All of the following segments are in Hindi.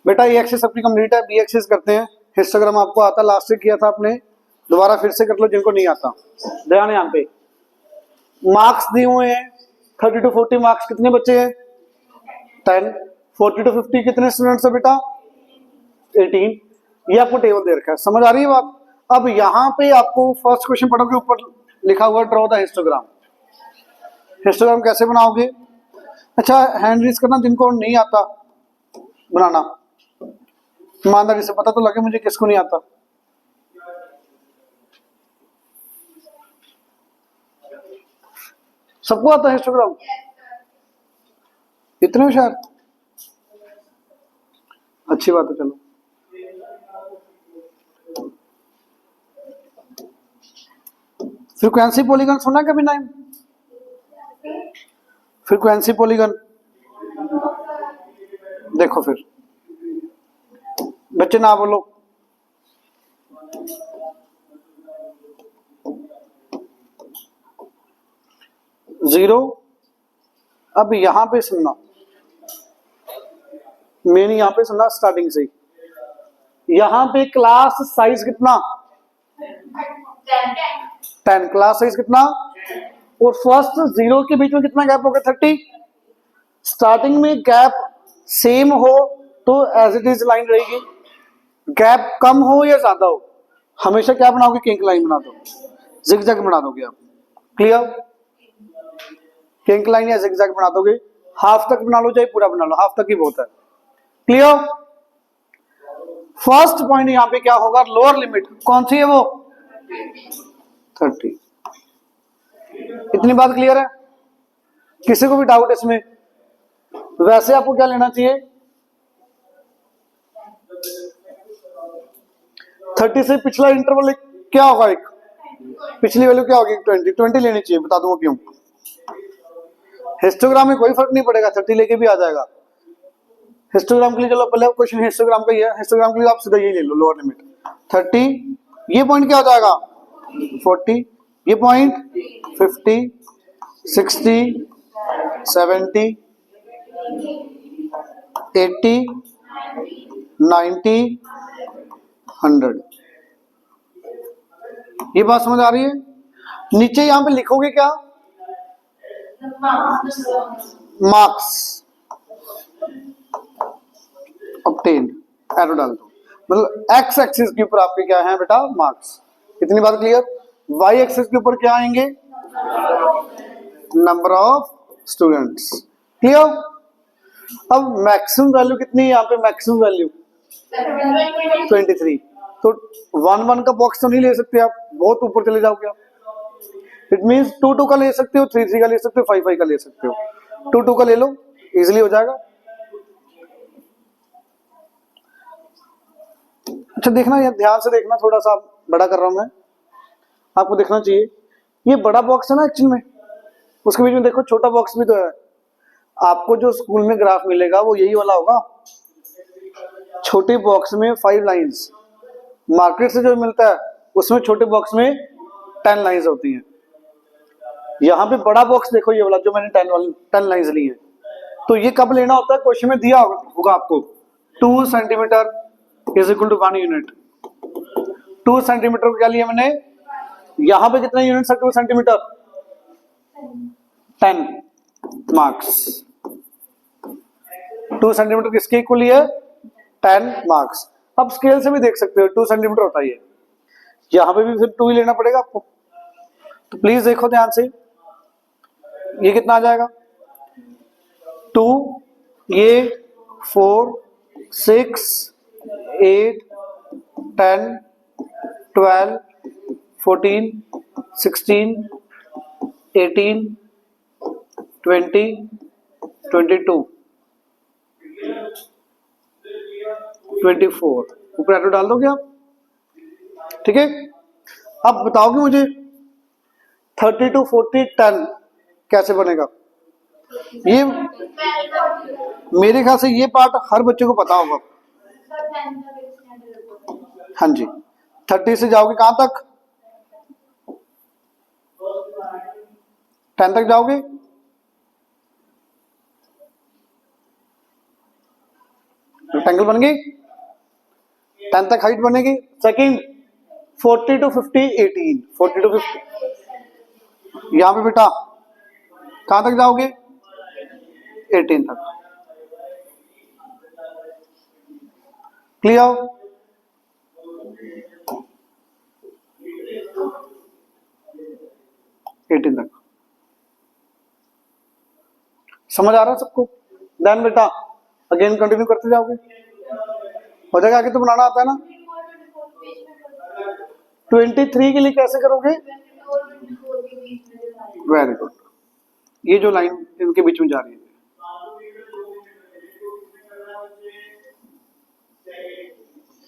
बेटा ये एक्सरसाइज अपनी कंप्लीट है, बी एक्सरसाइज करते हैं। हिस्टोग्राम आपको आता, लास्ट से किया था आपने, दोबारा फिर से कर लो जिनको नहीं आता। ध्यान यहाँ पे मार्क्स दिए हुए हैं 30 to 40 मार्क्स, कितने बच्चे हैं 10, 40 to 50 कितने स्टूडेंट्स है बेटा 18। ये आपको टेबल दे रखा है, समझ आ रही है बात। अब यहाँ पे आपको फर्स्ट क्वेश्चन पढ़ोगे, ऊपर लिखा हुआ ड्रॉ द हिस्टोग्राम। हिस्टोग्राम कैसे बनाओगे? अच्छा हैंड रेज करना जिनको नहीं आता बनाना, ईमानदारी से पता तो लगे मुझे किसको नहीं आता। सबको आता है हिस्टोग्राम? इतने होशियार, अच्छी बात है। चलो फ्रीक्वेंसी पॉलीगन सुना कभी? नाम फ्रीक्वेंसी पॉलीगन देखो, फिर बच्चे ना बोलो। जीरो। अब यहां पे सुनना, मेन यहां पे सुनना स्टार्टिंग से। यहां पे क्लास साइज कितना 10, क्लास साइज कितना, और फर्स्ट जीरो के बीच में कितना गैप होगा 30। स्टार्टिंग में गैप सेम हो तो एज इट इज लाइन रहेगी, गैप कम हो या ज्यादा हो हमेशा क्या बनाओगे, किंक लाइन बना दो, जिगजैग बना दोगे आप। क्लियर? किंक लाइन या जिगजैग बना दोगे, हाफ तक बना लो चाहे पूरा बना लो, हाफ तक ही बहुत है। क्लियर? फर्स्ट पॉइंट यहां पे क्या होगा, लोअर लिमिट कौन सी है वो 30। इतनी बात क्लियर है? किसी को भी डाउट इसमें? वैसे आपको क्या लेना चाहिए, 30 से पिछला इंटरवल क्या होगा, एक पिछली वैल्यू क्या होगी 20 लेनी चाहिए, बता दूंगा क्यों। हिस्टोग्राम में कोई फर्क नहीं पड़ेगा, 30 लेके भी आ जाएगा। हिस्टोग्राम के लिए चलो पहले क्वेश्चन हिस्टोग्राम का ही है, हिस्टोग्राम के लिए आप सीधा यही ले लो, लोअर लिमिट 30, ये पॉइंट क्या हो जाएगा 40, ये पॉइंट 50, 60, 70, 80, 90, 100। ये बात समझ आ रही है? नीचे यहां पे लिखोगे क्या, मार्क्स ऑब्टेन, एरो डाल दो, मतलब एक्स एक्सिस के ऊपर आपके क्या है बेटा मार्क्स। इतनी बात क्लियर? वाई एक्सिस के ऊपर क्या आएंगे, नंबर ऑफ स्टूडेंट्स। क्लियर? अब मैक्सिमम वैल्यू कितनी है यहाँ पे, मैक्सिमम वैल्यू 23। तो 1 का बॉक्स तो नहीं ले सकते आप, बहुत ऊपर चले जाओगे आप। इट मींस 2 का ले सकते हो, 3 का ले सकते हो, 5 का ले सकते हो। 2 का ले लो, इजिली हो जाएगा। अच्छा देखना, ये ध्यान से देखना, थोड़ा सा बड़ा कर रहा हूं मैं, आपको देखना चाहिए। ये बड़ा बॉक्स है ना एक्चुअल में, उसके बीच में देखो छोटा बॉक्स भी तो है। आपको जो स्कूल में ग्राफ मिलेगा वो यही वाला होगा, छोटे बॉक्स में 5 लाइंस। मार्केट से जो मिलता है उसमें छोटे बॉक्स में 10 लाइंस होती हैं। यहाँ पे बड़ा बॉक्स देखो, ये वाला जो मैंने 10 लाइंस ली है। तो ये कब लेना होता है, क्वेश्चन में दिया होगा आपको 2 centimetre is equal to 1 unit. 2 centimetre को क्या लिया मैंने, यहां पे कितना यूनिट है 2 सेंटीमीटर 10 मार्क्स। 2 सेंटीमीटर किसके इक्वल है 10 मार्क्स। अब स्केल से भी देख सकते हो 2 सेंटीमीटर होता है ये, यहां पे भी फिर 2 ही लेना पड़ेगा आपको। तो प्लीज देखो ध्यान से, ये कितना आ जाएगा 2, ये 4, 6, 8, 10, 12, 14, 16, 18, 20, 22, 24। ऊपर एरो डाल दोगे आप, ठीक है। अब बताओगे मुझे 30 to 40 10 कैसे बनेगा। ये मेरे ख्याल से ये पार्ट हर बच्चे को पता होगा। हाँ जी, 30 से जाओगे कहां तक 10 तक जाओगे। रेक्टेंगल बन गई, 10 तक हाइट बनेगी। सेकंड 40 to 50 18, 40 to 50 यहां पे बेटा कहां तक जाओगे 18 तक। क्लियर? एटीन तक समझ आ रहा है सबको? देन बेटा अगेन कंटिन्यू करते जाओगे, हो जाएगा। आगे तो बनाना आता है ना। 23 के लिए कैसे करोगे? वेरी गुड, ये जो लाइन इनके बीच में जा रही है,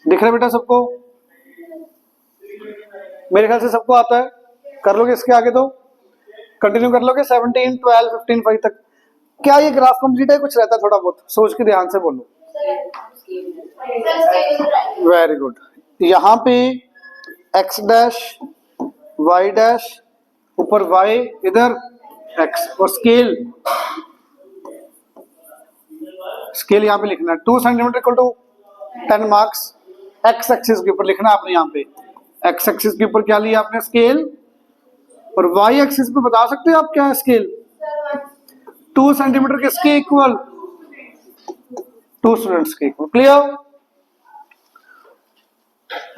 दिख रहा है बेटा सबको? मेरे ख्याल से सबको आता है। कर लोगे इसके आगे तो कंटिन्यू कर लोगे 17 12 15 5 तक। क्या ये ग्राफ कंप्लीट है? कुछ रहता है थोड़ा बहुत, सोच के ध्यान से बोलो। Very good. यहां पे x डैश y डैश, ऊपर y, इधर x, और स्केल यहां पे लिखना है 2 centimetre equal to 10 marks. x axis के ऊपर लिखना है आपने, यहां पे x एक्सिस के ऊपर क्या लिया आपने? स्केल। और y एक्सिस पे बता सकते हो आप क्या है स्केल? 2 सेंटीमीटर किसके इक्वल? 2 स्टूडेंट्स के इक्वल। क्लियर?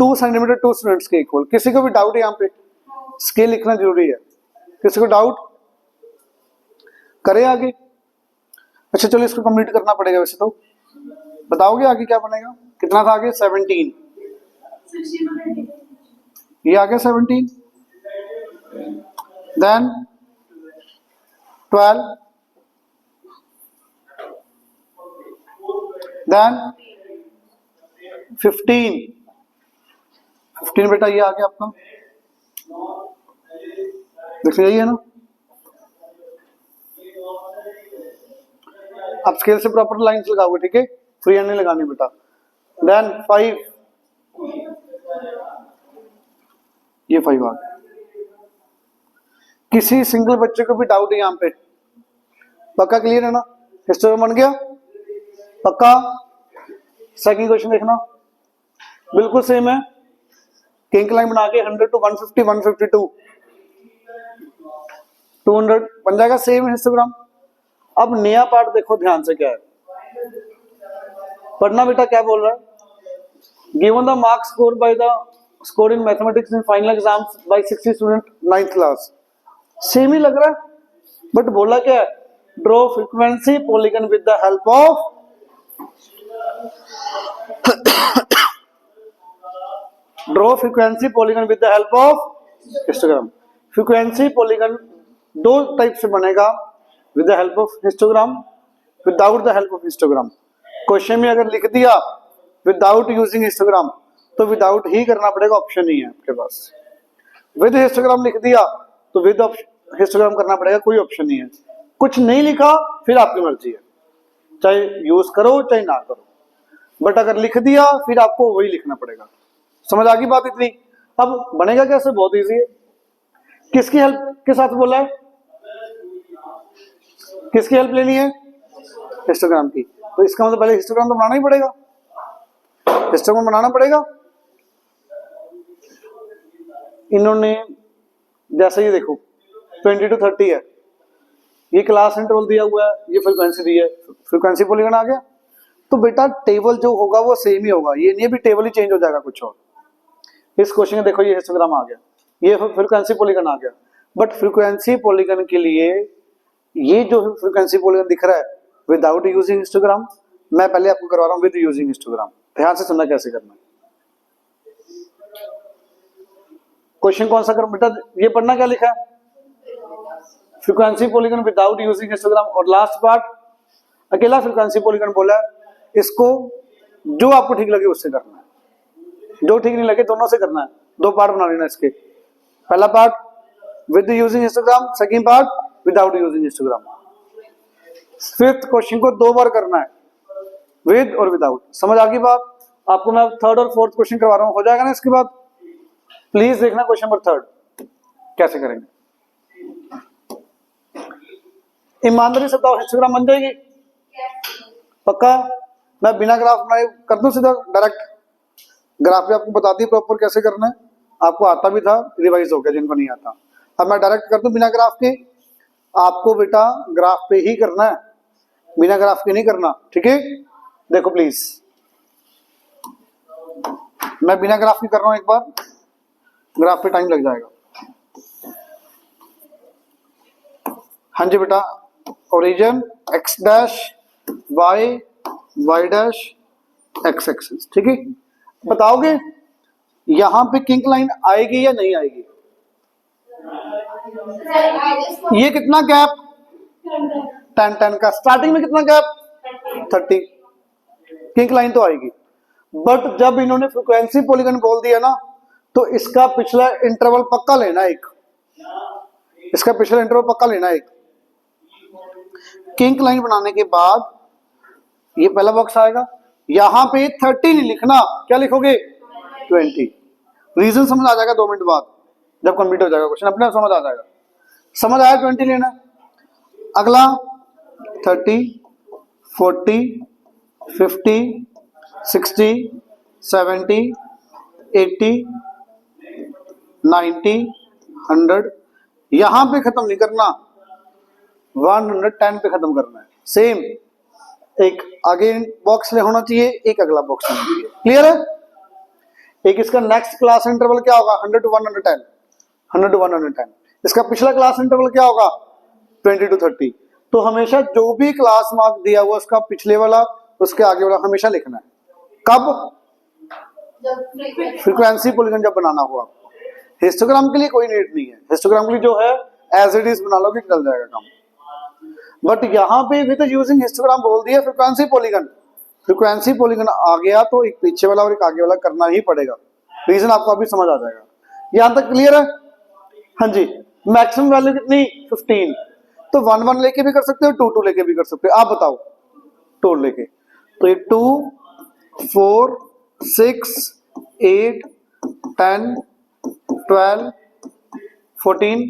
2 सेंटीमीटर 2 स्टूडेंट्स के इक्वल। किसी को भी डाउट है यहाँ पे? स्केल लिखना जरूरी है। किसी को डाउट? करे आगे? अच्छा चलो इसको कंप्लीट करना पड़ेगा वैसे तो। बताओगे आगे क्या बनेगा? कितना था आगे? 17। ये आ गया 17। देन 12, देन 15 बेटा ये आ गया आपका, देखिए यही है ना। आप स्केल से प्रॉपर लाइंस लगाओगे, ठीक है? फ्री हैंड नहीं लगानी बेटा। देन 5, ये 5 आ गया। किसी सिंगल बच्चे को भी डाउट है यहाँ पे? पक्का क्लियर है ना? हिस्टोग्राम बन गया पक्का? सेकंड क्वेश्चन देखना, बिल्कुल सेम है। किंक लाइन बना के 100 to 150 152 200 बन जाएगा, सेम हिस्टोग्राम। अब नया पार्ट देखो ध्यान से, क्या है पढ़ना बेटा। क्या बोल रहा है? Given the marks score by the score in mathematics in final exams by 60 student 9th class. Same ही लग रहा है, बट बोला क्या है? Draw frequency polygon with the help of draw frequency polygon with the help of histogram. Frequency polygon दो टाइप से बनेगा, with the help of histogram, without the help of histogram. Question में अगर लिख दिया विदाउट यूजिंग हिस्टोग्राम तो विदाउट ही करना पड़ेगा, ऑप्शन नहीं है आपके पास। विद हिस्टोग्राम लिख दिया तो विद हिस्टोग्राम करना पड़ेगा, कोई ऑप्शन नहीं है। कुछ नहीं लिखा फिर आपकी मर्जी है, चाहे यूज करो चाहे ना करो, बट अगर लिख दिया फिर आपको वही लिखना पड़ेगा। समझ आ गई बात इतनी? अब बनेगा कैसे? बहुत इजी है। किसकी हेल्प के साथ बोला है? किसकी हेल्प लेनी है? हिस्टोग्राम की। तो इसका मतलब पहले हिस्टोग्राम तो बनाना ही पड़ेगा, हिस्टोग्राम बनाना पड़ेगा। इन्होंने जैसे ये देखो 20 to 30 है, ये क्लास इंटरवल दिया हुआ है, ये फ्रीक्वेंसी दी है, फ्रीक्वेंसी पॉलीगन आ गया। तो बेटा टेबल जो होगा वो सेम ही होगा, ये नहीं भी टेबल ही चेंज हो जाएगा कुछ और। इस क्वेश्चन में देखो ये हिस्टोग्राम आ गया, ये फ्रीक्वेंसी पॉलीगन आ गया, बट फ्रीक्वेंसी पॉलीगन के लिए ये जो फ्रीक्वेंसी पॉलीगन दिख रहा है विदाउट यूजिंग हिस्टोग्राम, मैं पहले आपको करवा रहा हूं विद यूजिंग हिस्टोग्राम। ध्यान से सुनना कैसे करना है। क्वेश्चन कौन सा कर बेटा? ये पढ़ना क्या लिखा है? Frequency polygon without using histogram. और लास्ट पार्ट अकेला फ्रीक्वेंसी पॉलीगन बोला है, इसको जो आपको ठीक लगे उससे करना है, जो ठीक नहीं लगे दोनों से करना है। दो पार्ट बना लेना इसके, पहला part with using histogram, second part without using histogram. Fifth question को दो बार करना है, विद और विदाउट। समझ आ गई बात? आपको मैं थर्ड और फोर्थ क्वेश्चन करवा रहा हूं, हो जाएगा ना इसके बाद? प्लीज देखना क्वेश्चन नंबर 3 कैसे करेंगे। ईमानदारी से बताओ हिस्टोग्राम बन जाएगी? पक्का? मैं बिना ग्राफ बनाए कर दूं सीधा डायरेक्ट? ग्राफ पे आपको बता दी प्रॉपर कैसे करना है, आपको आता भी था, रिवाइज हो गया जिनको नहीं आता। अब मैं डायरेक्ट कर दूं बिना ग्राफ के, आपको बेटा ग्राफ पे ही करना है, बिना ग्राफ के नहीं करना, ठीक है? देखो प्लीज, मैं बिना ग्राफ के कर रहा हूं, एक बार ग्राफ पे टाइम लग जाएगा। हाँ जी बेटा, origin x dash y, y dash x axis, ठीक है? बताओगे यहां पे किंक लाइन आएगी या नहीं आएगी? ये कितना गैप? 10 का। स्टार्टिंग में कितना गैप? 30। किंक लाइन तो आएगी, बट जब इन्होंने फ्रीक्वेंसी पॉलीगन बोल दिया ना, तो इसका पिछला इंटरवल पक्का लेना एक, इसका पिछला इंटरवल पक्का लेना एक। किंक लाइन बनाने के बाद ये पहला बॉक्स आएगा, यहां पे 30 नहीं लिखना, क्या लिखोगे? 20। रीजन समझ आ जाएगा 2 मिनट बाद, जब कंप्लीट हो जाएगा क्वेश्चन, अपने आप समझ आ जाएगा। समझ आया? 20 लेना। अगला 30, 40, 50, 60, 70, 80, 90, 100। यहां पे खत्म नहीं करना, 110 पे खत्म करना है। सेम एक आगे बॉक्स ले होना चाहिए, एक अगला बॉक्स होना चाहिए। क्लियर है? एक इसका नेक्स्ट क्लास इंटरवल क्या होगा? 100 to 110, 100 to 110। इसका पिछला क्लास इंटरवल क्या होगा? 20 to 30। तो हमेशा जो भी क्लास मार्क दिया हुआ उसका पिछले वाला, उसके आगे वाला हमेशा लिखना है। कब? फ्रीक्वेंसी पॉलीगन जब बनाना हो आपको। हिस्टोग्राम के लिए कोई नीड नहीं है, हिस्टोग्राम के लिए जो है एज इट इज बना लोगे, चल जाएगा काम। बट यहाँ पे विद यूजिंग हिस्टोग्राम बोल दिया फ्रीक्वेंसी पॉलीगन, फ्रीक्वेंसी पॉलीगन आ गया तो एक पीछे वाला और एक आगे वाला करना ही पड़ेगा। रीजन आपको अभी समझ आ जाएगा। यहां तक क्लियर है? हाँ जी। मैक्सिमम वैल्यू कितनी? 15। तो 1 1 लेके भी कर सकते हो, 2 2 लेके भी कर सकते हो। आप बताओ, 2 लेके, तो ये 2 4 6 8 10 12 14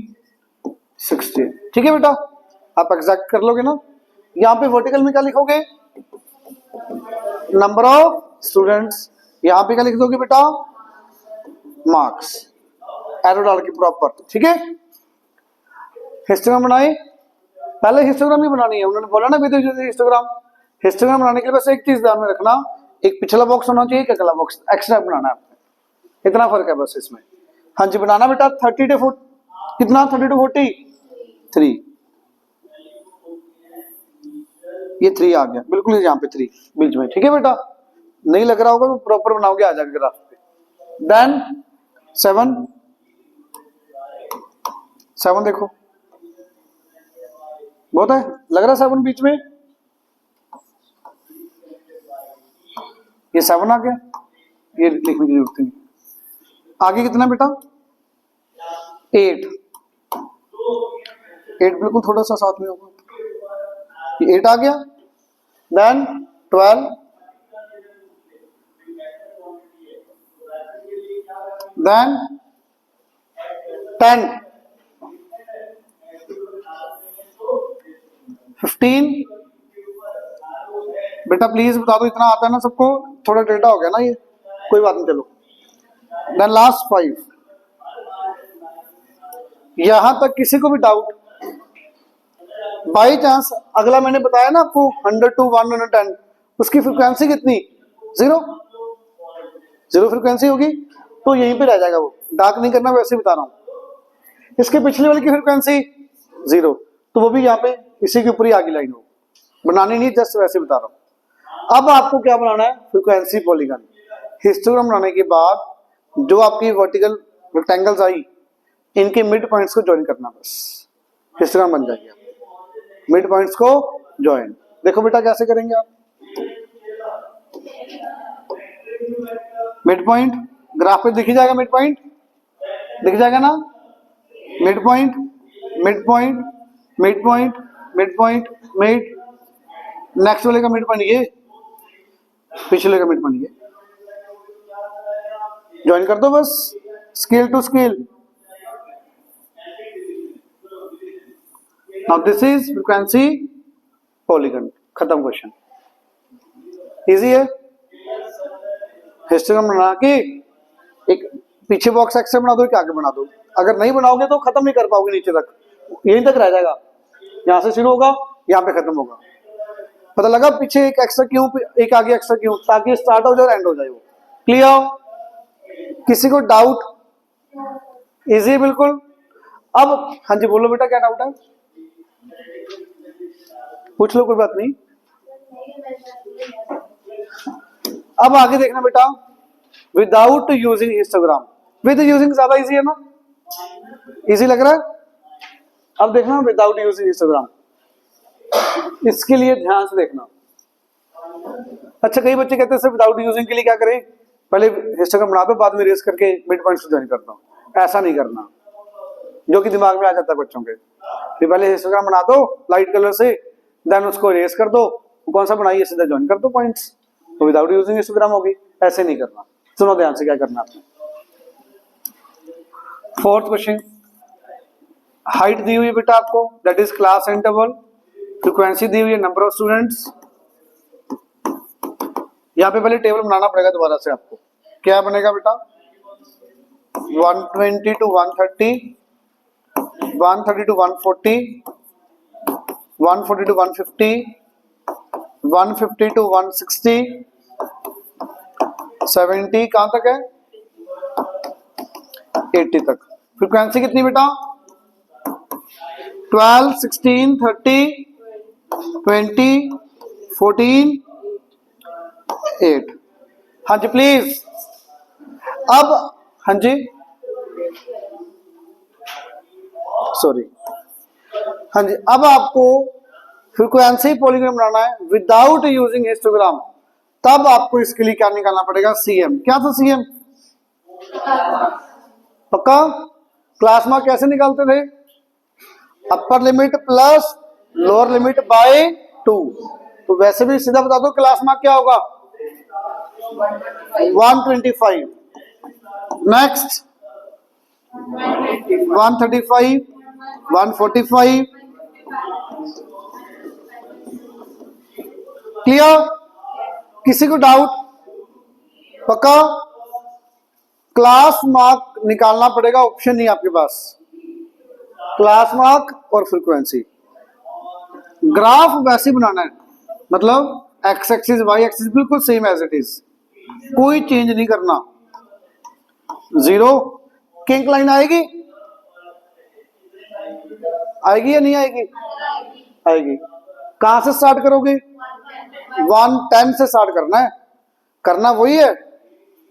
16। ठीक है बेटा, आप एग्जैक्ट कर लोगे ना। यहाँ पे वर्टिकल में क्या लिखोगे? Number of students. यहाँ पे क्या लिख दोगे बेटा? मार्क्स, एरो डाल के प्रॉपर। ठीक है, हिस्टोग्राम बनाए, पहले हिस्टोग्राम ही बनानी है, उन्होंने बोला ना विद हिस्टोग्राम। हिस्टोग्राम बनाने के लिए बस एक चीज ध्यान में रखना, एक पिछला बॉक्स होना चाहिए, एक अगला बॉक्स एक्स्ट्रा बनाना है आपने, इतना फर्क है बस इसमें। हाँ जी, बनाना बेटा 30 to 40, कितना? 30 to 40, 3, ये 3 आ गया बिल्कुल यहाँ पे 3 बीच में। ठीक है बेटा, नहीं लग रहा होगा तो प्रॉपर बनाओगे, आ जाएगा ग्राफ पे। देन 7 देखो, बहुत है, लग रहा है 7 बीच में, ये 7 आ गया, ये लिखने की जरूरत नहीं। आगे कितना बेटा? 8 बिल्कुल थोड़ा सा साथ में होगा, ये 8 आ गया। Then 12, then 10, 15। बेटा प्लीज बता दो, इतना आता है ना सबको? थोड़ा डेटा हो गया ना ये, कोई बात नहीं, चलो। Then last 5। यहां तक किसी को भी डाउट? बाई चांस अगला मैंने बताया ना आपको 100 to 110, उसकी फ्रीक्वेंसी कितनी? 0 फ्रीक्वेंसी होगी, तो यहीं पे रह जाएगा वो, डार्क नहीं करना, वैसे बता रहा हूं। इसके पिछले वाले की फ्रीक्वेंसी 0, तो वो भी यहाँ पे इसी के ऊपर ही आगे लाइन हो, बनानी नहीं, जस्ट वैसे बता रहा हूं। अब आपको क्या बनाना है? Frequency polygon. हिस्टोग्राम बनाने के बाद जो आपकी वर्टिकल रेक्टेंगल्स आई, इनके मिड पॉइंट्स को ज्वाइन करना, बस हिस्टोग्राम बन जाएगी। मिड पॉइंट्स को ज्वाइन, देखो बेटा कैसे करेंगे आप। मिड पॉइंट ग्राफ पे दिख जाएगा, मिड पॉइंट दिख जाएगा ना, mid point, mid point, mid point, mid point, mid, next वाले का मिड पॉइंट ये, पिछले का मिड पॉइंट ये, ज्वाइन कर दो बस, scale to scale. Now this is frequency polygon, खत्म क्वेश्चन। इजी है। हिस्टोग्राम बना के एक पीछे बॉक्स एक्स से बना दो, एक आगे बना दो। अगर नहीं बनाओगे तो खत्म नहीं कर पाओगे, नीचे तक यहीं तक रह जाएगा, यहां से शुरू होगा यहां पे खत्म होगा। पता लगा पीछे एक एक्स्ट्रा क्यों, एक आगे एक्स्ट्रा क्यों, ताकि स्टार्ट हो जाए और एंड हो जाए वो। क्लियर? किसी को डाउट? इजी बिल्कुल। अब हाँ जी बोलो बेटा, क्या डाउट है? पूछ लो, कोई बात नहीं। अब आगे देखना बेटा, without using histogram. With using ज्यादा इजी है ना? इजी लग रहा है? अब देखना विदाउट यूजिंग हिस्टोग्राम, इसके लिए ध्यान से देखना। अच्छा, कई बच्चे कहते हैं सर विदाउट यूजिंग के लिए क्या करें, पहले हिस्टोग्राम बना दो, बाद में रेस करके मिड पॉइंट से ज्वाइन करता हूं। ऐसा नहीं करना, जो कि दिमाग में आ जाता है बच्चों के, कि पहले हिस्टोग्राम बना दो लाइट कलर से, देन उसको रेस कर दो, कौन सा बनाइए सीधा ज्वाइन कर दो पॉइंट्स, तो विदाउट यूजिंग हिस्टोग्राम होगी। ऐसे नहीं करना। सुनो ध्यान से क्या करना आपने। फोर्थ क्वेश्चन, हाइट दी हुई है बेटा आपको, that is class interval. Frequency दी हुई है, नंबर ऑफ स्टूडेंट्स। यहां पे पहले टेबल बनाना पड़ेगा दोबारा से आपको। क्या बनेगा बेटा? 120 to 130, 130 to 140, 140 to 150, 150 to 160, 70 कहां तक है? 80 तक। फ्रीक्वेंसी कितनी बेटा? 12, 16, 30, 20, 14, 8। हाँ जी प्लीज। अब हाँ जी, सॉरी, हाँ जी, अब आपको फ्रीक्वेंसी पॉलीगॉन बनाना है विदाउट यूजिंग हिस्टोग्राम। तब आपको इसके लिए क्या निकालना पड़ेगा? सीएम। क्या था सीएम? पक्का? क्लास मार्क कैसे निकालते थे? Upper limit plus lower limit by 2। तो वैसे भी सीधा बता दो क्लास मार्क क्या होगा? 125। नेक्स्ट 135, 145। क्लियर? किसी को डाउट? पक्का? क्लास मार्क निकालना पड़ेगा, ऑप्शन नहीं आपके पास। क्लास मार्क और फ्रीक्वेंसी। ग्राफ वैसे बनाना है, मतलब एक्स एक्सिस वाई एक्सिस बिल्कुल सेम एज इट इज, कोई चेंज नहीं करना। 0 किंक लाइन आएगी? आएगी या नहीं आएगी? आएगी। कहां से स्टार्ट करोगे? 110 से स्टार्ट करना है। करना वही है,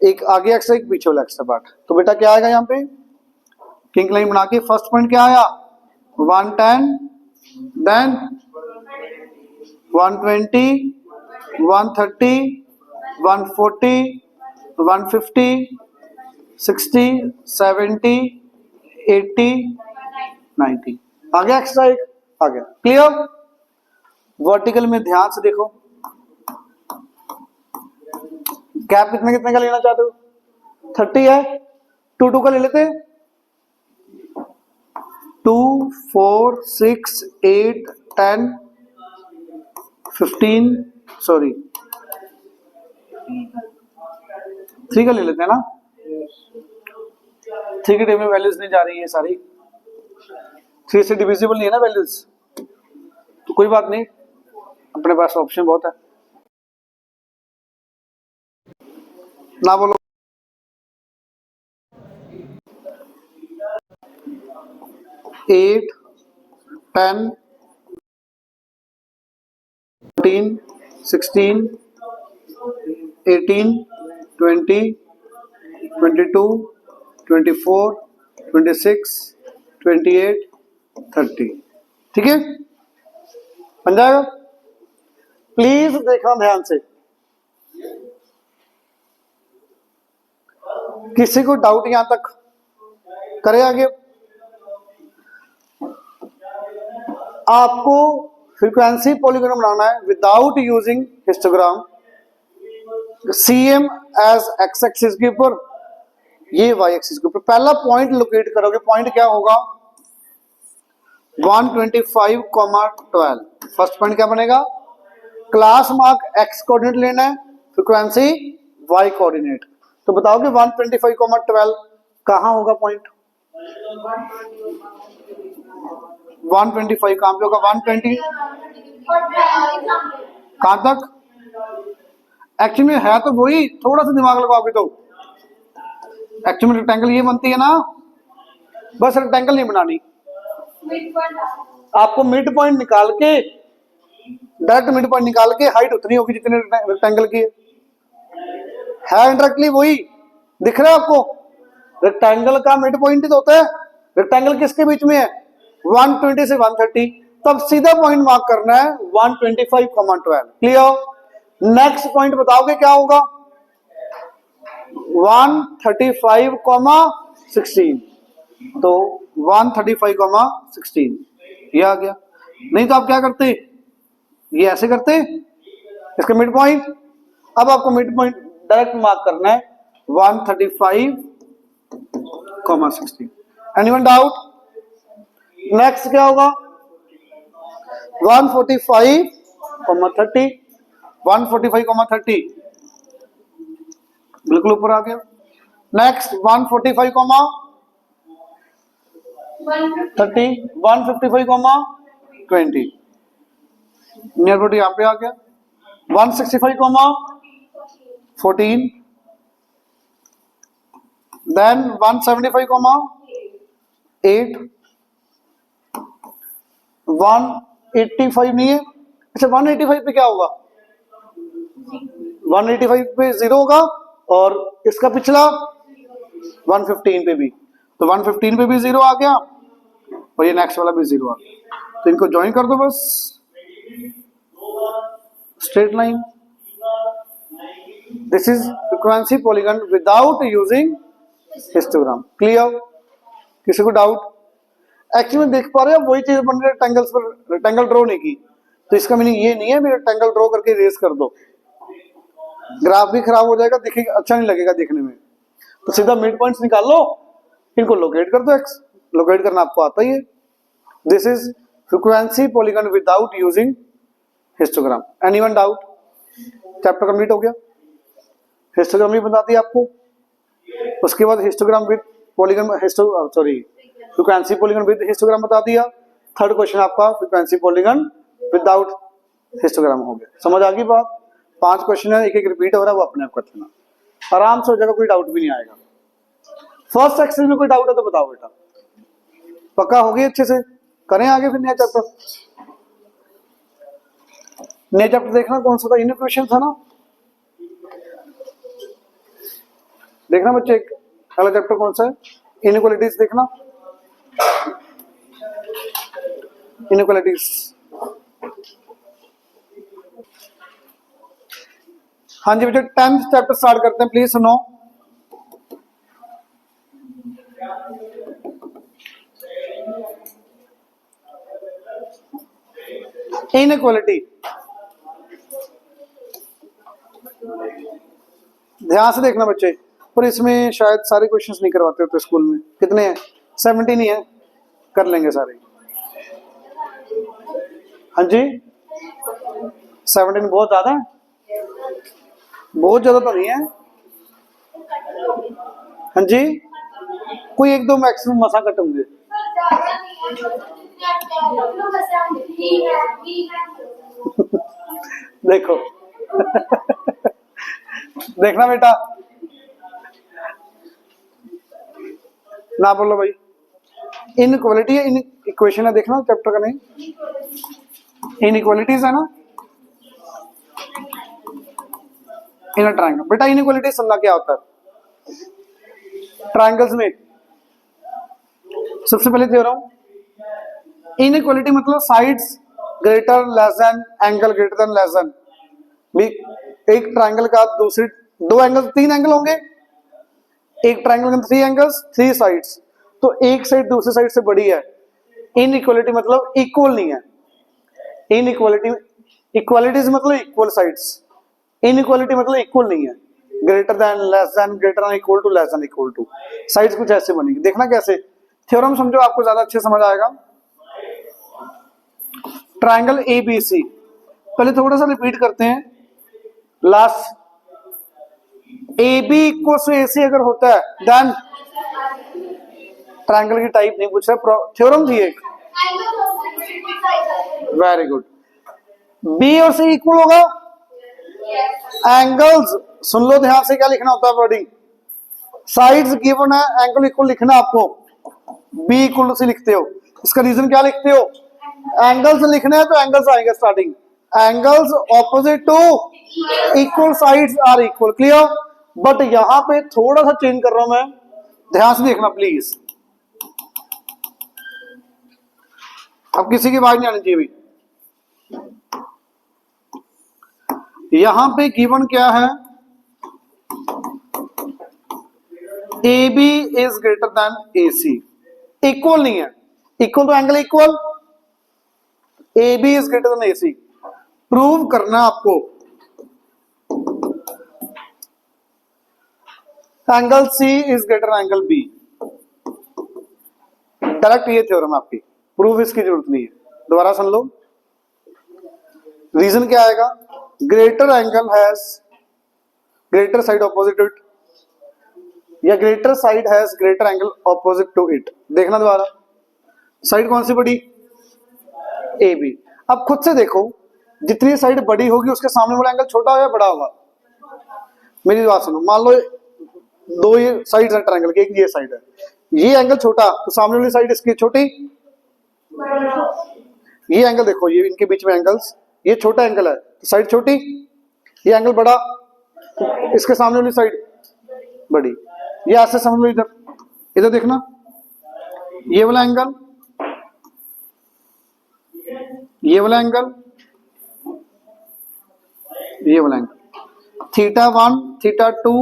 एक आगे एक्स्ट्रा एक पीछे वाला एक्स्ट्रा पार्ट। तो बेटा क्या आएगा यहाँ पे? किंक लाइन बना के फर्स्ट पॉइंट क्या आया? 110, देन 120, 130, 140, 150, 60, 70, 80, 90। आ गया एक्स्ट्रा एक, आ गया। क्लियर? वर्टिकल में ध्यान से देखो, गैप कितने कितने का लेना चाहते हो? 30 है, 2 2 का ले लेते हैं। 2, 4, 6, 8, 10, 15, सॉरी 3 का ले लेते हैं ना। 3 की टेबल में वैल्यूज नहीं जा रही है सारी, 3 से डिविजिबल नहीं है ना वैल्यूज, तो कोई बात नहीं, अपने पास ऑप्शन बहुत है। ना बोलो। एट, 10, 14, 16, 18, 20, 22, 24, 26, 28, 30। ठीक है, बन जाएगा। प्लीज देखना ध्यान से, किसी को डाउट यहां तक? करे आगे। आपको फ्रीक्वेंसी पॉलीगॉन बनाना है without using histogram. Cm as x axis के ऊपर, ये वाई एक्सिस के ऊपर। पहला पॉइंट लोकेट करोगे, पॉइंट क्या होगा? 125, 12। फर्स्ट पॉइंट क्या बनेगा? क्लास मार्क एक्स कोऑर्डिनेट लेना है, फ्रीक्वेंसी y कोऑर्डिनेट। तो बताओ कि 125,12 कहाँ होगा पॉइंट? 125 कहाँ पे होगा? 120 कहाँ तक? एक्चुअली में है तो वही, थोड़ा सा दिमाग लगाओगे तो एक्चुअली में रेक्टेंगल ये बनती है ना, बस रेक्टेंगल नहीं बनानी, आपको मिड पॉइंट निकाल के, डायरेक्ट मिड पॉइंट निकाल के हाइट उतनी होगी जितने रेक्टेंगल की है इंडायरेक्टली वही दिख रहा है आपको। रेक्टेंगल का मिड पॉइंट ही तो होता है। रेक्टेंगल किसके बीच में है? 120 से 130, तब सीधा पॉइंट मार्क करना है 125,12। क्लियर? नेक्स्ट पॉइंट बताओगे क्या होगा? 135,16। तो 135,16 ये आ गया। नहीं तो आप क्या करते? ये ऐसे करते इसका मिड पॉइंट। अब आपको मिड पॉइंट डायरेक्ट मार्क करना है 135,16। Anyone doubt? नेक्स्ट क्या होगा? 145,30। 145,30 बिल्कुल ऊपर आ गया। नेक्स्ट 145,30, 155,20 नियर अबाउट यहाँ पे आ गया। 165,14, देन 175,8, 185 नहीं है। अच्छा 185 पे क्या होगा? 185 पे 0 होगा और इसका पिछला 115 पे भी, तो 115 पे भी 0 आ गया और ये नेक्स्ट वाला भी 0 आ गया। तो इनको ज्वाइन कर दो बस, straight line. This is frequency polygon without using histogram. Clear? किसी को डाउट? एक्चुअली में देख पा रहे हो वही चीज बन रही है रेक्टेंगल्स पर, रेक्टेंगल ड्रॉ नहीं की, तो इसका मीनिंग ये नहीं है भी रेक्टेंगल ड्रॉ करके रेस कर दो, ग्राफ भी खराब हो जाएगा, दिखेगा अच्छा नहीं लगेगा देखने में। तो सीधा मिड पॉइंट्स निकाल लो, इनको लोकेट कर दो। एक्स लोकेट करना आपको आता ही है। This is frequency polygon without using histogram. Anyone doubt? Chapter complete हो गया। हिस्टोग्राम भी बता दिया आपको, उसके बाद histogram with polygon, sorry frequency polygon with histogram बता दिया। थर्ड क्वेश्चन आपका फ्रीक्वेंसी पॉलीगन विदाउट हिस्टोग्राम हो गया। समझ आ गई बात? 5 क्वेश्चन है, एक एक रिपीट हो रहा है, वो अपने आप कर लेना, आराम से हो जाएगा, कोई डाउट भी नहीं आएगा। फर्स्ट एक्सरसाइज में कोई डाउट है तो बताओ बेटा। पक्का होगी अच्छे से? करें आगे फिर नया चैप्टर। नया चैप्टर देखना कौन सा था? इनइक्वेशन था ना, देखना बच्चे। अगला चैप्टर कौन सा है? इनइक्वालिटीज देखना, इनइक्वालिटीज। हाँ जी बच्चे 10th चैप्टर स्टार्ट करते हैं, प्लीज सुनो। इनइक्वालिटी, ध्यान से देखना बच्चे, पर इसमें शायद सारे क्वेश्चंस नहीं करवाते होते स्कूल में। कितने हैं? 17 ही है, कर लेंगे सारे। हाँ जी 17 बहुत ज्यादा है? बहुत ज्यादा तो नहीं है। हाँ जी कोई एक दो मैक्सिमम मसा कट होंगे। देखो देखना बेटा, ना बोलो भाई। इनइक्वालिटी है, इन इक्वेशन है, देखना चैप्टर का नहीं, इनइक्वालिटीज है ना। इन ट्रायंगल बेटा, इनइक्वालिटी सुनना क्या होता है ट्रायंगल्स में। सबसे पहले दे रहा हूं, इनइक्वालिटी मतलब sides greater less than, angle greater than less then. भी एक ट्रायंगल का दूसरी दो एंगल, 3 एंगल होंगे, एक ट्रायंगल में 3 एंगल्स 3 साइड्स, तो एक साइड दूसरी साइड से बड़ी है। इनइक्वालिटी मतलब इक्वल नहीं है। इनइक्वालिटी, इक्वालिटीज मतलब इक्वल साइड्स, इनइक्वालिटी मतलब इक्वल नहीं है। Greater than, less than, greater than, equal to, less than equal to, sides कुछ ऐसे बनेगी। देखना कैसे, थ्योरम समझो, आपको ज्यादा अच्छे समझ आएगा। ट्रायंगल ABC, पहले थोड़ा सा रिपीट करते हैं last A B equal to A C अगर होता है देन ट्रायंगल की टाइप नहीं पूछ रहा, थ्योरम थी एक। Very good. बी और सी इक्वल होगा, एंगल्स सुन लो ध्यान से, क्या लिखना होता है वर्डिंग, साइड्स गिवन है, एंगल इक्वल लिखना आपको, बी इक्वल सी लिखते हो, इसका रीजन क्या लिखते हो, एंगल्स लिखना है तो एंगल्स आएंगे starting, angles opposite to equal sides are equal, clear. But यहां पे थोड़ा सा चेंज कर रहा हूं मैं, ध्यान से देखना प्लीज, अब किसी की आवाज नहीं आनी चाहिए भाई। यहां पे गिवन क्या है, A B is greater than A C, equal नहीं है, इक्वल तो angle equal, A B is greater than A C, prove करना आपको angle C is greater than angle B, direct ये थ्योरम आपकी, प्रूफ इसकी जरूरत नहीं है, दोबारा सुन लो। रीजन क्या आएगा, greater angle has greater side opposite to it, या greater side has greater angle opposite to it, देखना दोबारा, साइड कौन सी बड़ी, ए बी। अब खुद से देखो, जितनी साइड बड़ी होगी उसके सामने वाला एंगल छोटा होगा या बड़ा होगा, मेरी बात सुनो, मान लो दो ये साइड है ट्रायंगल की, एक ये साइड है, ये एंगल छोटा तो सामने वाली साइड इसकी छोटी, ये एंगल देखो, ये इनके बीच में एंगल्स, ये छोटा एंगल है तो साइड छोटी, ये एंगल बड़ा तो इसके सामने वाली साइड बड़ी, ये ऐसे समझ लो, इधर इधर देखना, ये वाला एंगल, ये वाला एंगल, ये वाला एंगल, थीटा 1 थीटा 2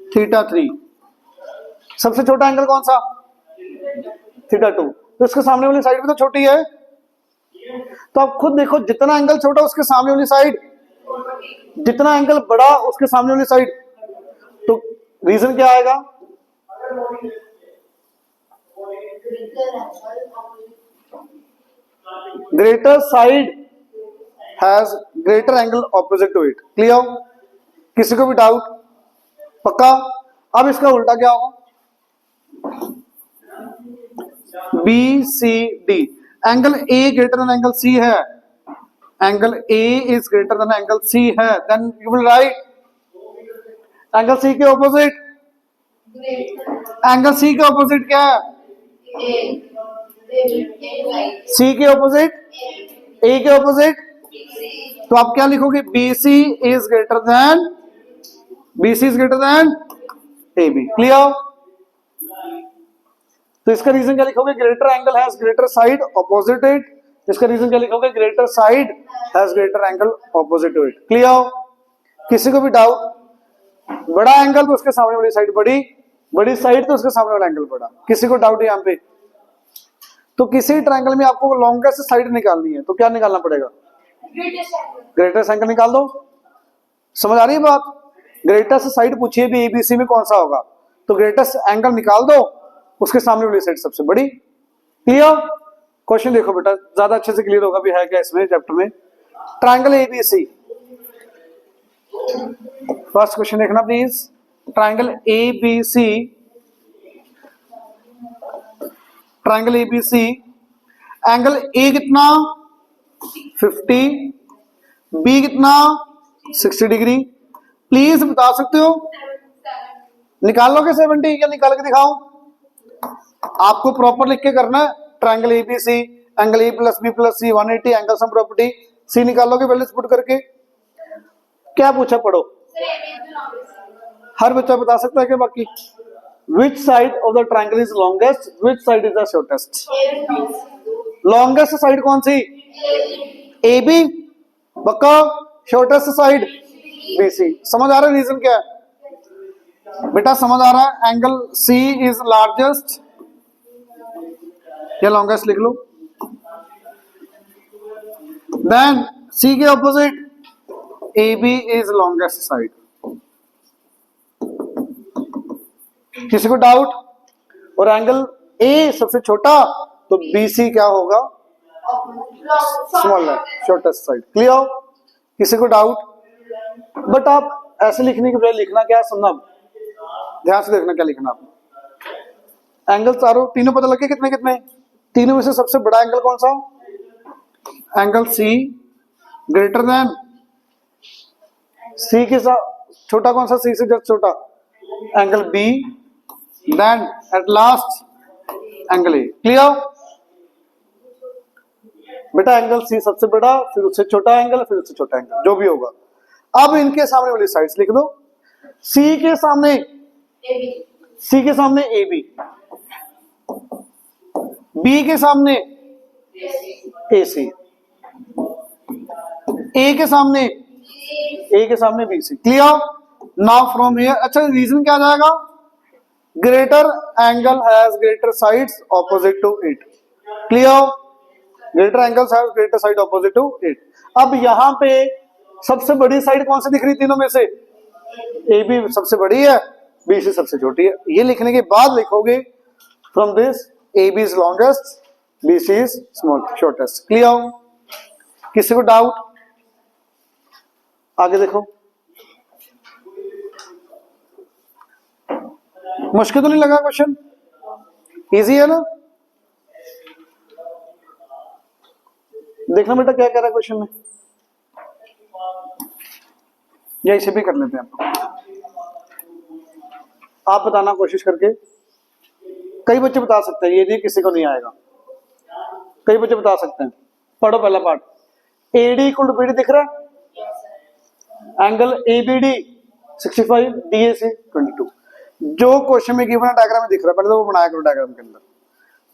थीटा 3, सबसे छोटा एंगल कौन सा, थीटा 2, तो इसके सामने वाली साइड भी तो छोटी है, तो आप खुद देखो, जितना एंगल छोटा उसके सामने वाली साइड, जितना एंगल बड़ा उसके सामने वाली साइड, तो रीजन क्या आएगा, greater side has greater angle opposite to it, clear. किसी को भी डाउट, पक्का। अब इसका उल्टा क्या होगा, B C D, angle A greater than angle C है, angle A is greater than angle C है, then you will write angle C के ऑपोजिट, एंगल सी के ऑपोजिट क्या है, सी के ऑपोजिट, ए के ऑपोजिट, तो आप क्या लिखोगे, B C is greater than, B C is greater than A B, clear. तो इसका रीजन क्या लिखोगे, greater angle has greater side opposite to it, इसका रीजन क्या लिखोगे, greater side has greater angle opposite to it, clear. किसी को भी डाउट, बड़ा एंगल तो उसके सामने वाली साइड बड़ी, बड़ी साइड तो उसके सामने वाला एंगल बड़ा, किसी को डाउट है यहाँ पे, तो किसी ट्रायंगल में आपको लॉन्गेस्ट साइड निकालनी है तो क्या निकालना पड़ेगा, ग्रेटेस्ट एंगल निकाल दो, समझ आ रही है बात, ग्रेटेस्ट साइड पूछिए भी एबीसी में कौन सा होगा, तो ग्रेटेस्ट एंगल निकाल दो, उसके सामने वाली साइड सबसे बड़ी, क्लियर। क्वेश्चन देखो बेटा, ज्यादा अच्छे से क्लियर होगा भी है क्या इसमें चैप्टर में, ट्रायंगल एबीसी, फर्स्ट क्वेश्चन देखना please, triangle ABC, triangle ABC, angle ए कितना 50, बी कितना 60 डिग्री, प्लीज बता सकते हो, निकाल लोगे 70 या निकाल के दिखाओ, आपको प्रॉपर लिख के करना है, triangle ABC, angle A plus B plus C 180, angle sum property, C निकाल लोगे वैल्यूज पुट करके, क्या पूछा पढ़ो, हर बच्चा बता सकता है कि बाकी, which side of the triangle is longest, which side is the shortest, longest side कौन सी, ए बी, बक्का, शॉर्टेस्ट साइड बी सी, समझ आ रहा है रीजन क्या है बेटा, समझ आ रहा है, एंगल सी इज लार्जेस्ट या लॉन्गेस्ट लिख लो, देन सी के opposite A B is longest side, किसी को डाउट, और एंगल ए सबसे छोटा तो बी सी क्या होगा, स्मॉलर, शॉर्टेस्ट साइड, क्लियर। किसी को डाउट, बट आप ऐसे लिखने के बजाय लिखना क्या है, सुनना, ध्यान से देखना क्या लिखना आपने। एंगल चारों तीनों पता लगे कितने कितने, तीनों में से सबसे बड़ा एंगल कौन सा, angle C greater than, C के साथ छोटा कौन सा, सी से जस्ट छोटा angle B, then at last angle A. Clear बेटा, एंगल सी सबसे बड़ा, फिर उससे छोटा एंगल, फिर उससे छोटा एंगल, जो भी होगा। अब इनके सामने वाली साइड्स लिख दो, सी के सामने, सी के सामने ए बी, बी के सामने ए सी, ए के सामने, ए के सामने B C. Clear, now from here, अच्छा रीजन क्या आ जाएगा, greater angle has greater sides opposite to it. Clear, greater angles have greater side opposite to it. अब यहां पे सबसे बड़ी साइड कौन सी दिख रही तीनों में से, ए बी सबसे बड़ी है, बी सी सबसे छोटी है। ये लिखने के बाद लिखोगे from this A B is longest, B C is shortest. Clear, किसी को डाउट, आगे देखो। मुश्किल तो नहीं लगा क्वेश्चन, इजी है ना। देखना बेटा क्या कह रहा है क्वेश्चन में, या इसे भी कर लेते हैं आप बताना कोशिश करके। कई बच्चे बता सकते हैं, ये नहीं किसी को नहीं आएगा, कई बच्चे बता सकते हैं। पढ़ो पहला part, AD equal to BD दिख रहा है, एंगल एबीडी 65, डीएसी 22। जो क्वेश्चन में गिवन डायग्राम में दिख रहा है पहले तो वो बनाया करो डायग्राम के अंदर।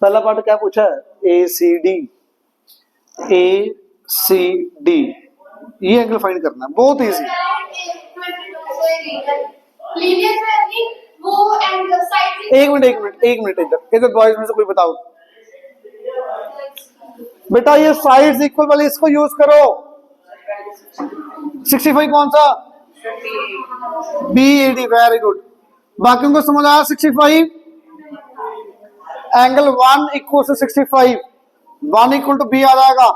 पहला पार्ट क्या पूछा है, ए सी डी, ए सी डी, ये एंगल फाइंड करना है, बहुत इजी। एक मिनट इधर बॉयज में से कोई बताओ बेटा, ये साइड्स इक्वल वाले इसको यूज करो। 65 कौन सा, B A D, very good. बाकियों को समझ आया, 65 angle 1 equal to 65, 1 equal to B आ जाएगा।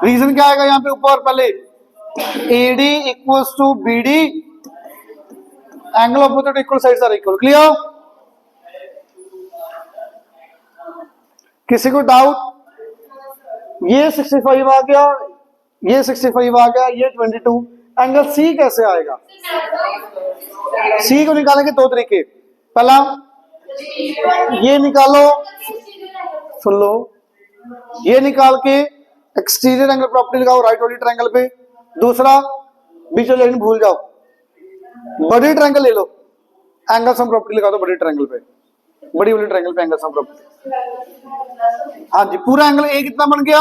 रीजन क्या आएगा यहाँ पे ऊपर, पहले AD equals to BD, angle opposite equal, sides are equal. Clear, किसी को डाउट, ये 65 आ गया, ये 65 आ गया, ये 22, एंगल C कैसे आएगा, C को निकालेंगे दो तरीके, पहला ये निकालो, सुन लो, ये निकाल के एक्सटीरियर एंगल प्रॉपर्टी लगाओ राइट वाली ट्रायंगल पे, दूसरा बीच वाली लाइन भूल जाओ, बड़ी ट्रायंगल ले लो, एंगल सम प्रॉपर्टी लगा दो बड़ी ट्रायंगल पे, बड़ी वाली ट्रायंगल पे एंगल सम प्रॉपर्टी। हाँ जी, पूरा एंगल ए कितना बन गया,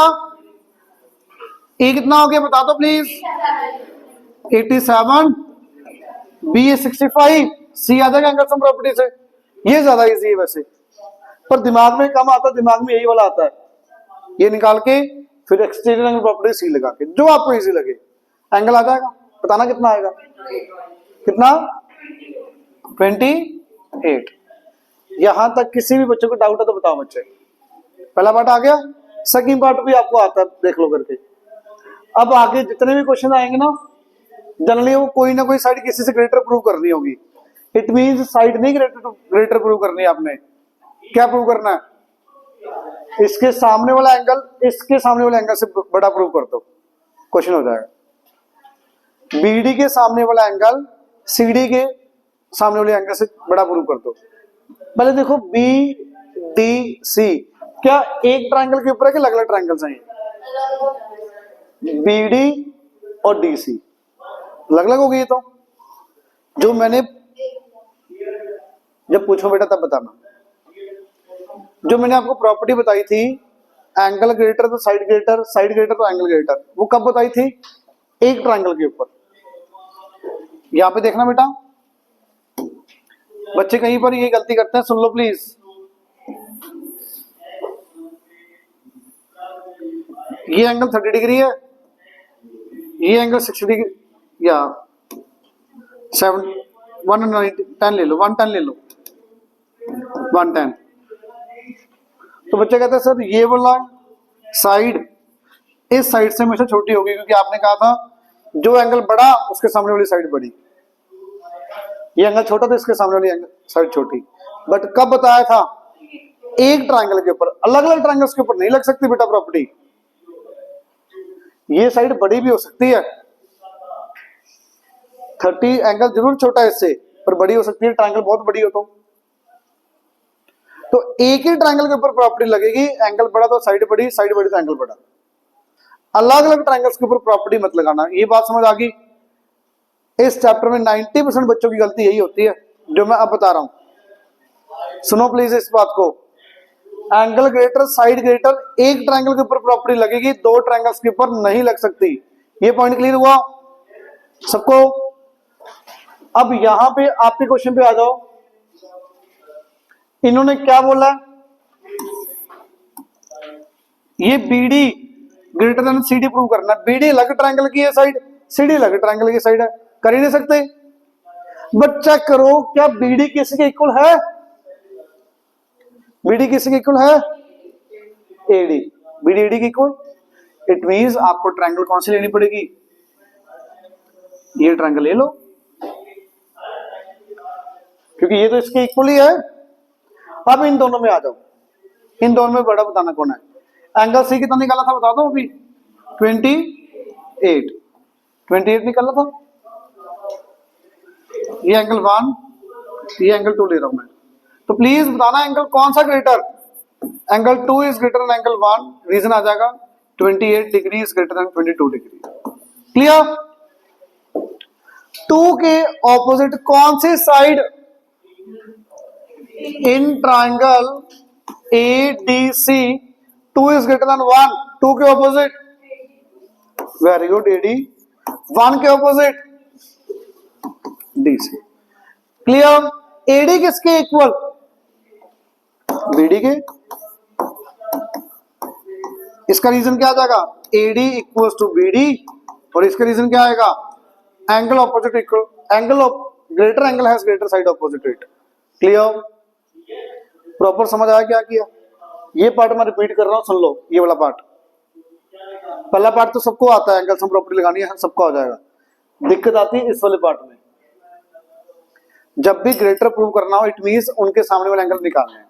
ए कितना हो गया बता दो प्लीज, 87, बी 65, सी आ जाएगा एंगल सम प्रॉपर्टी से। ये ज्यादा इजी है वैसे, पर दिमाग में कम आता है, दिमाग में यही वाला आता है, ये निकाल के फिर एक्सटीरियर एंगल प्रॉपर्टी सी लगा के, जो आपको इजी लगे एंगल आ जाएगा। बताना कितना आएगा, कितना 28। यहां तक किसी भी बच्चे को डाउट है तो बताओ बच्चे, पहला पार्ट आ गया, सेकंड पार्ट भी आपको आता है, देख लो करके। अब आगे जितने भी क्वेश्चन आएंगे ना, जनरली वो कोई ना कोई साइड किसी से ग्रेटर प्रूव करनी होगी। इट मींस साइड नहीं ग्रेटर प्रूव करनी है आपने, क्या प्रूव करना है, इसके सामने वाला एंगल इसके सामने वाले एंगल से बड़ा प्रूव कर दो, क्वेश्चन हो जाएगा। बीडी के सामने वाला एंगल सीडी के सामने वाले एंगल से बड़ा प्रूव कर दो। पहले देखो बी डी सी क्या एक ट्रायंगल के ऊपर है कि अलग अलग ट्रायंगल्स हैं, बीडी और डी सी अलग अलग हो गई। तो जो मैंने जब पूछो बेटा तब बताना, जो मैंने आपको प्रॉपर्टी बताई थी एंगल ग्रेटर तो साइड ग्रेटर, साइड ग्रेटर तो एंगल ग्रेटर, वो कब बताई थी, एक ट्रायंगल के ऊपर। यहां पे देखना बेटा, बच्चे कहीं पर ये गलती करते हैं, सुन लो प्लीज। ये एंगल 30 डिग्री है, ये एंगल 60 डिग्री या 110 ले लो, 110 ले लो, 110। तो बच्चे कहते हैं सर ये वाला साइड इस साइड से हमेशा छोटी होगी, क्योंकि आपने कहा था जो एंगल बड़ा उसके सामने वाली साइड बड़ी, ये एंगल छोटा तो इसके सामने वाली एंगल साइड छोटी। बट कब बताया था? एक ट्रायंगल के ऊपर, अलग अलग ट्रायंगल्स के ऊपर नहीं लग सकती बेटा प्रॉपर्टी। ये साइड बड़ी भी हो सकती है, 30 एंगल जरूर छोटा है इससे, पर बड़ी हो सकती है, ट्रायंगल बहुत बड़ी हो तो एक ही ट्रायंगल के ऊपर प्रॉपर्टी लगेगी, एंगल बड़ा तो साइड बड़ी, साइड बड़ी तो एंगल बड़ा। अलग अलग ट्रायंगल्स के ऊपर प्रॉपर्टी मत लगाना। ये बात समझ आ गई? इस चैप्टर में 90% बच्चों की गलती यही होती है जो मैं अब बता रहा हूं। सुनो प्लीज इस बात को, एंगल ग्रेटर साइड ग्रेटर एक ट्रायंगल के ऊपर प्रॉपर्टी लगेगी, दो ट्रायंगल्स के ऊपर नहीं लग सकती। ये पॉइंट क्लियर हुआ सबको? अब यहां पे आपके क्वेश्चन पे आ जाओ। इन्होंने क्या बोला? ये BD greater than CD prove करना। बीडी अलग ट्रायंगल की है साइड, सीडी अलग ट्रायंगल की साइड है, कर ही नहीं सकते। बट चेक करो क्या बीडी किसी के इक्वल है? बीडी किसी के इक्वल है? एडी। बीडी एडी के इक्वल, इट मींस आपको ट्रायंगल कौन सी लेनी पड़ेगी? ये ट्रायंगल ले लो, क्योंकि ये तो इसके इक्वल ही है। अब इन दोनों में आ जाओ, इन दोनों में बड़ा बताना कौन है? एंगल सी कितना निकाला था बता दो अभी? 28 निकाला था। ये एंगल 1, ये एंगल 2 ले रहा हूं मैं, तो प्लीज बताना एंगल कौन सा greater? Angle 2 is greater than angle 1। Reason आ जाएगा 28 degree is greater than 22 degree. Clear? 2 के ऑपोजिट कौन सी side in triangle ADC 2 is greater than 1? 2 के ऑपोजिट, वेरी गुड, AD। 1 के ऑपोजिट DC। क्लियर? AD किसके इक्वल? BD के। इसका रीजन क्या आ जाएगा? AD इक्वल्स टू BD, और इसका रीजन क्या आएगा? Angle opposite equal, angle of greater angle has greater side opposite it. Clear? Proper समझ आया क्या किया? ये पार्ट मैं रिपीट कर रहा हूं, सुन लो ये वाला पार्ट। पहला पार्ट तो सबको आता है, एंगल सम प्रॉपर्टी लगानी है, सबको आ जाएगा। दिक्कत आती है इस वाले पार्ट में। जब भी ग्रेटर प्रूव करना हो, इट मींस उनके सामने वाले एंगल निकालने हैं।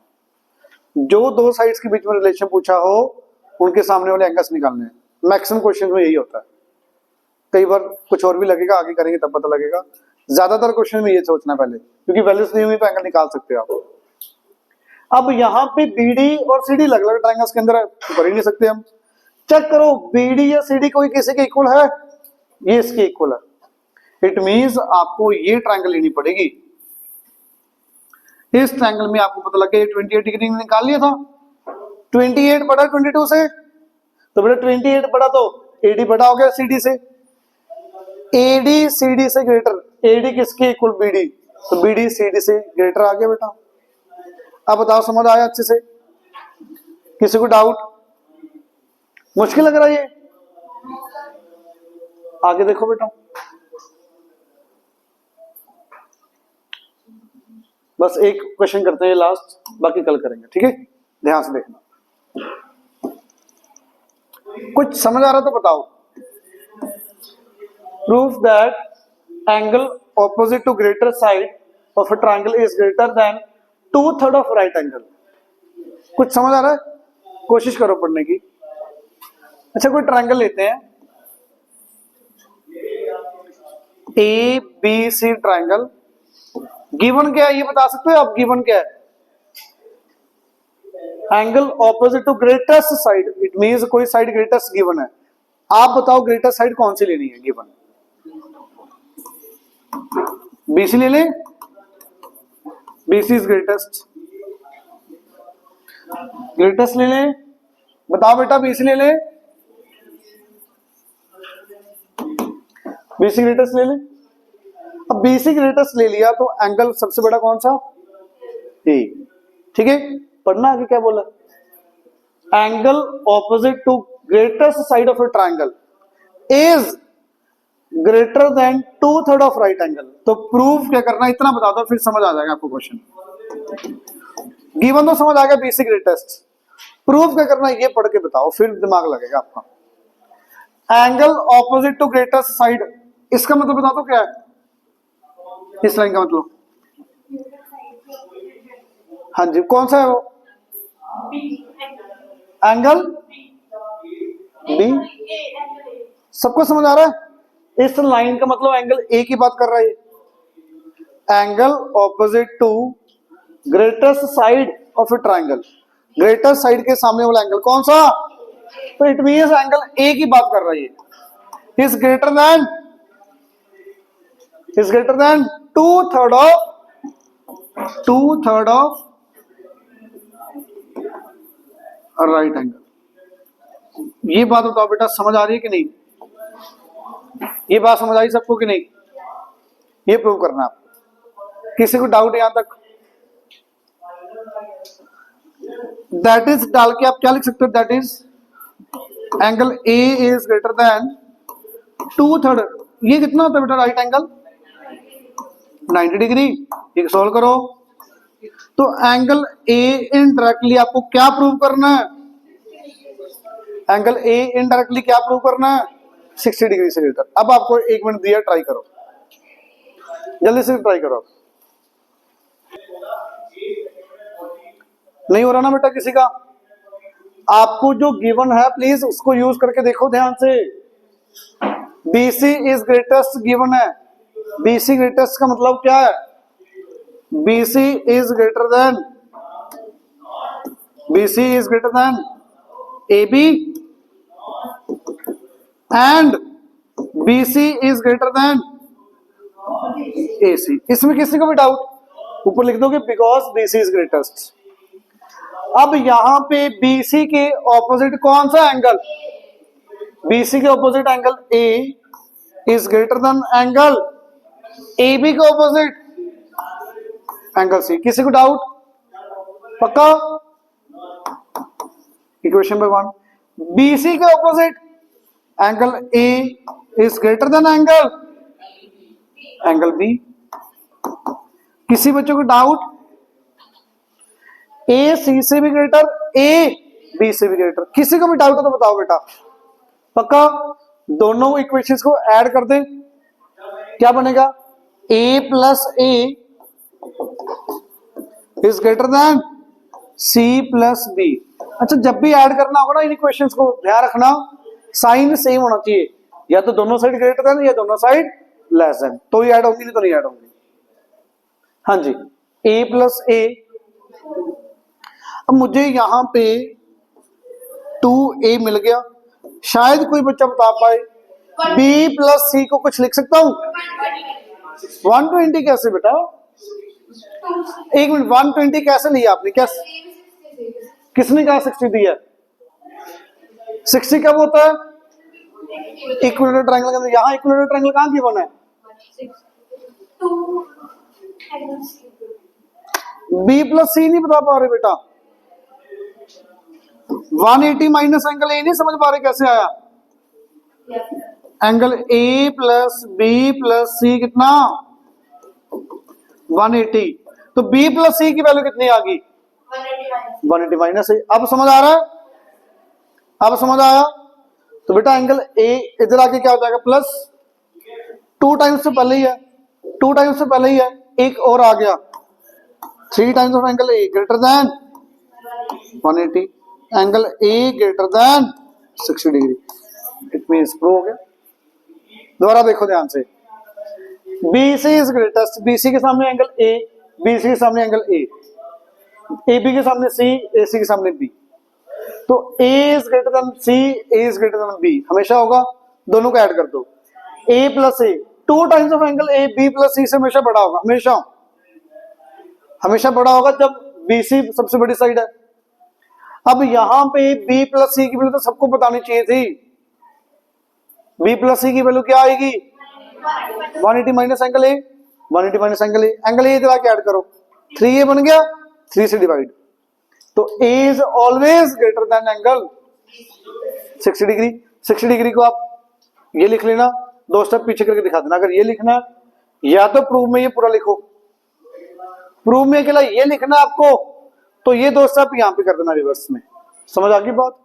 जो दो साइड्स के बीच में रिलेशन पूछा हो, उनके सामने वाले एंगल्स निकालने हैं। मैक्सिमम क्वेश्चन में यही होता है। कई बार कुछ और भी लगेगा, आगे करेंगे तब पता लगेगा। ज्यादातर क्वेश्चन में ये सोचना पहले, क्योंकि वैल्यूज नहीं हुई तो एंगल निकाल सकते हो आप। अब यहाँ पे बीडी और सीडी अलग अलग ट्रायंगल्स के अंदर है, तो कर ही नहीं सकते हम। चेक करो बीडी या सीडी कोई किसी के इक्वल है? ये इसके इक्वल है। इट मींस आपको ये ट्रायंगल लेनी पड़ेगी। इस ट्रायंगल में आपको पता लग गया 28 डिग्री निकाल लिया था। 28 बड़ा 22 से, तो बेटा 28 बड़ा तो AD बड़ा हो गया CD से। AD CD से ग्रेटर, AD किसके इक्वल? BD, तो BD CD से ग्रेटर आ गया बेटा। अब बताओ समझ आया अच्छे से? किसी को डाउट? मुश्किल लग रहा है ये? आगे देखो बेटा, बस एक क्वेश्चन करते हैं लास्ट, बाकी कल करेंगे, ठीक है? ध्यान से देखना। कुछ समझ आ रहा तो बताओ। Proof that angle opposite to greater side of a triangle is greater than 2/3 of right angle. कुछ समझ आ रहा है? कोशिश करो पढ़ने की। अच्छा, कोई ट्रायंगल लेते हैं, ABC ट्रायंगल। गिवन क्या है ये बता सकते हो आप? गिवन क्या है? Angle opposite to greatest side, it means कोई साइड ग्रेटेस्ट गिवन है। आप बताओ ग्रेटेस्ट साइड कौन सी लेनी है? गिवन BC ले लें, BC इज ग्रेटेस्ट। ग्रेटेस्ट ले लें, बताओ बेटा BC ले लें, BC ग्रेटेस्ट ले लें। अब BC ग्रेटेस्ट ले लिया तो एंगल सबसे बड़ा कौन सा? A। ठीक है, पढ़ना आगे क्या बोला? Angle opposite to greatest side of a triangle is greater than 2/3 of right angle. तो प्रूफ क्या करना, इतना बता दो, फिर समझ आ जाएगा आपको क्वेश्चन। गिवन तो समझ आ गया BC ग्रेटेस्ट। प्रूफ क्या करना ये पढ़ के बताओ, फिर दिमाग लगेगा आपका। Angle opposite to greatest side, इसका मतलब बता दो क्या है इस लाइन का मतलब? हाँ जी, कौन सा है वो? Angle B. सबको समझ आ रहा है? इस लाइन का मतलब एंगल ए की बात कर रहा है। Angle opposite to greatest side of a triangle, greatest side के सामने वाला एंगल कौन सा? तो इट मींस एंगल ए की बात कर रही है। Is greater than two third of right angle. ये बात बताओ बेटा, समझ आ रही है कि नहीं? ये बात समझ आई सबको कि नहीं? ये प्रूव करना है आपको। किसी को डाउट यहां तक? दैट इज डाल के आप क्या लिख सकते हो? That is angle A is greater than two third. ये कितना होता है बेटा राइट एंगल? 90 डिग्री। ये सोल्व करो। तो एंगल ए इनडायरेक्टली आपको क्या प्रूव करना है? एंगल ए इनडायरेक्टली क्या प्रूव करना है? 60 डिग्री से ग्रेटर। अब आपको 1 मिनट दिया, ट्राई करो, जल्दी से ट्राई करो। नहीं हो रहा ना बेटा किसी का? आपको जो गिवन है प्लीज उसको यूज करके देखो ध्यान से। BC इज ग्रेटेस्ट गिवन है। BC ग्रेटेस्ट का मतलब क्या है? BC is greater then AB and BC is greater then AC। इसमें किसी को भी डाउट ऊपर लिख दोगे बिकॉज BC इज ग्रेटेस्ट। अब यहां पे BC के ऑपोजिट कौन सा एंगल? BC के opposite angle A is greater than angle AB के ऑपोजिट एंगल C। किसी को डाउट? पक्का? इक्वेशन नंबर 1, BC के opposite angle A is greater than angle B। किसी बच्चों को डाउट? A C से भी ग्रेटर, A B से भी ग्रेटर। किसी को भी डाउट हो तो बताओ बेटा। पक्का? दोनों इक्वेशंस को ऐड कर दे, क्या बनेगा? A plus A is greater then C plus B। अच्छा, जब भी ऐड करना होगा ना इन इक्वेशंस को ध्यान रखना साइन सेम होना चाहिए, या तो दोनों साइड ग्रेटर देन या दोनों साइड लेस देन, तो ही ऐड होंगी, नहीं तो नहीं ऐड होंगी। हाँ जी, A प्लस A। अब मुझे यहां पे 2A मिल गया, शायद कोई बच्चा बता पाए B प्लस C को कुछ लिख सकता हूं? 120 कैसे बेटा? 1 मिनट, 120 कैसे लिया आपने? कैसे? किसने कहा 60 दिया? 60 कब होता है? इक्विलेटरल ट्रायंगल के अंदर। यहां इक्विलेटरल ट्रायंगल कहां गिवन है? B प्लस C नहीं बता पा रहे बेटा। 180 माइनस एंगल ए नहीं समझ पा रहे कैसे आया? Angle A plus B plus C कितना? 180। तो B प्लस C की वैल्यू कितनी आ गई? 180 माइनस ए। अब समझ आ रहा है? अब समझ आया? तो बेटा एंगल A इधर आके क्या हो जाएगा? प्लस 2 टाइम्स से पहले ही है, 2 टाइम्स से पहले ही है, एक और आ गया 3 times of angle A greater than 180, angle A greater than 60 degree. It means prove हो गया। दोबारा देखो ध्यान से। BC इज ग्रेटेस्ट, BC के सामने एंगल A, BC के सामने एंगल A, AB के सामने C, AC के सामने B। तो A is greater then C, A is greater then B हमेशा होगा। दोनों को ऐड कर दो, A plus A 2 times of angle A B plus C से हमेशा बड़ा होगा, हमेशा हमेशा बड़ा होगा जब BC सबसे बड़ी साइड है। अब यहां पे B प्लस C की वैल्यू तो सबको बतानी चाहिए थी। B प्लस C की वैल्यू क्या आएगी? 180 minus angle A, 180 minus angle A, angle A इधर आके ऐड करो, 3A बन गया, 3 से डिवाइड। तो A is always greater than angle 60 degree. 60 degree को आप ये लिख लेना, 2 स्टेप पीछे करके दिखा देना। अगर ये लिखना है या तो प्रूफ में ये पूरा लिखो, प्रूफ में अकेला ये लिखना आपको, तो ये 2 स्टेप यहां पे कर देना रिवर्स में। समझ आ गई बात?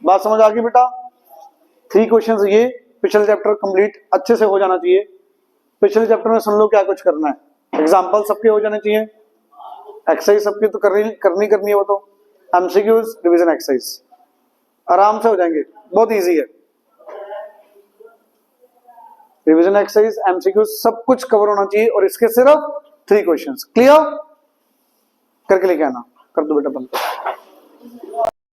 बात समझ आ गई बेटा? 3 क्वेश्चंस ये, पिछले चैप्टर कंप्लीट अच्छे से हो जाना चाहिए। पिछले चैप्टर में सुन लो क्या कुछ करना है, एग्जाम्पल सबके हो जाने चाहिए, एक्सरसाइज सबकी तो करनी है वो तो, एमसीक्यूज, रिवीजन एक्सरसाइज आराम से हो जाएंगे, बहुत इजी है। रिवीजन एक्सरसाइज, एमसीक्यू सब कुछ कवर होना चाहिए और इसके सिर्फ 3 क्वेश्चंस। क्लियर? करके लेके आना, कर दो बेटा बंद।